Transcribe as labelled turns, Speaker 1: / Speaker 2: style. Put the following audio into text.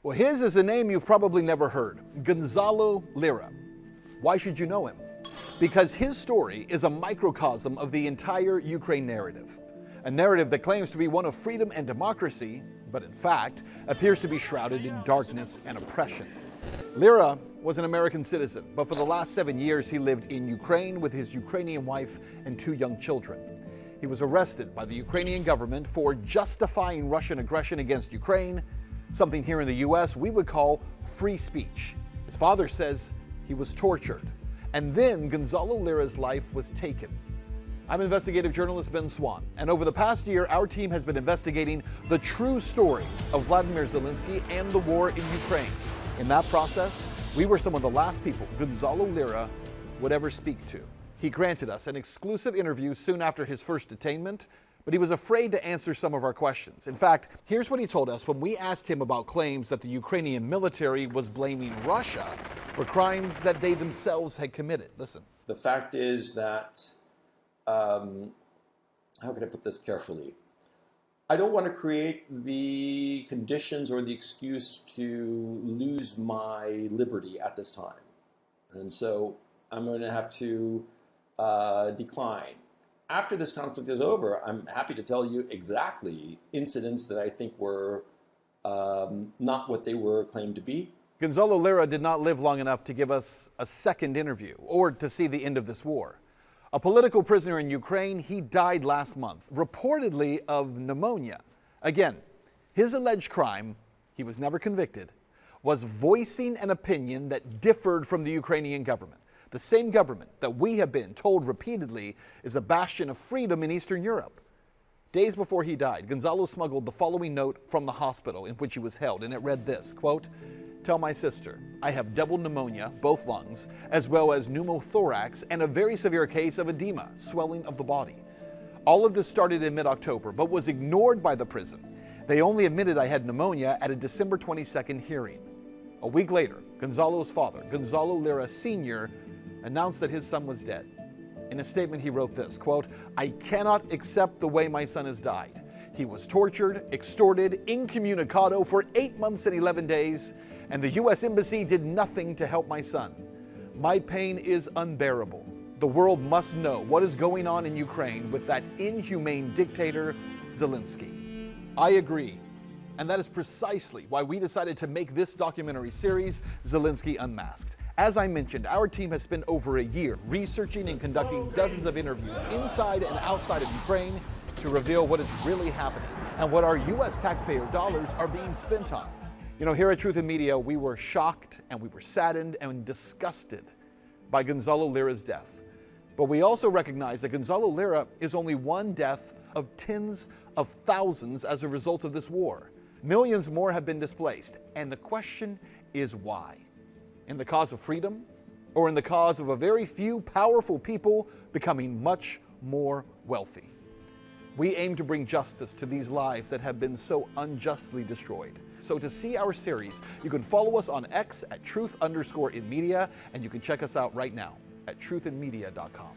Speaker 1: Well, his is a name you've probably never heard, Gonzalo Lira. Why should you know him? Because his story is a microcosm of the entire Ukraine narrative. A narrative that claims to be one of freedom and democracy, but in fact appears to be shrouded in darkness and oppression. Lira was an American citizen, but for the last 7 years he lived in Ukraine with his Ukrainian wife and 2 young children. He was arrested by the Ukrainian government for justifying Russian aggression against Ukraine, something here in the US we would call free speech. His father says he was tortured, and then Gonzalo Lira's life was taken. I'm investigative journalist Ben Swann, and over the past year, our team has been investigating the true story of Vladimir Zelensky and the war in Ukraine. In that process, we were some of the last people Gonzalo Lira would ever speak to. He granted us an exclusive interview soon after his first detainment, but he was afraid to answer some of our questions. In fact, here's what he told us when we asked him about claims that the Ukrainian military was blaming Russia for crimes that they themselves had committed. Listen.
Speaker 2: The fact is that, how can I put this carefully? I don't want to create the conditions or the excuse to lose my liberty at this time. And so I'm going to have to decline. After this conflict is over, I'm happy to tell you exactly incidents that I think were not what they were claimed to be.
Speaker 1: Gonzalo Lira did not live long enough to give us a second interview or to see the end of this war. A political prisoner in Ukraine, he died last month, reportedly of pneumonia. Again, his alleged crime, he was never convicted, was voicing an opinion that differed from the Ukrainian government. The same government that we have been told repeatedly is a bastion of freedom in Eastern Europe. Days before he died, Gonzalo smuggled the following note from the hospital in which he was held, and it read this, quote, "Tell my sister, I have double pneumonia, both lungs, as well as pneumothorax and a very severe case of edema, swelling of the body. All of this started in mid-October, but was ignored by the prison. They only admitted I had pneumonia at a December 22nd hearing." A week later, Gonzalo's father, Gonzalo Lira Sr., announced that his son was dead. In a statement, he wrote this, quote, "I cannot accept the way my son has died. He was tortured, extorted, incommunicado for 8 months and 11 days, and the U.S. Embassy did nothing to help my son. My pain is unbearable. The world must know what is going on in Ukraine with that inhumane dictator, Zelensky." I agree. And that is precisely why we decided to make this documentary series, Zelensky Unmasked. As I mentioned, our team has spent over a year researching and conducting dozens of interviews inside and outside of Ukraine to reveal what is really happening and what our U.S. taxpayer dollars are being spent on. You know, here at Truth in Media, we were shocked and we were saddened and disgusted by Gonzalo Lira's death. But we also recognize that Gonzalo Lira is only one death of tens of thousands as a result of this war. Millions more have been displaced, and the question is why? In the cause of freedom, or in the cause of a very few powerful people becoming much more wealthy? We aim to bring justice to these lives that have been so unjustly destroyed. So to see our series, you can follow us on X at @truth_in_media, and you can check us out right now at truthinmedia.com.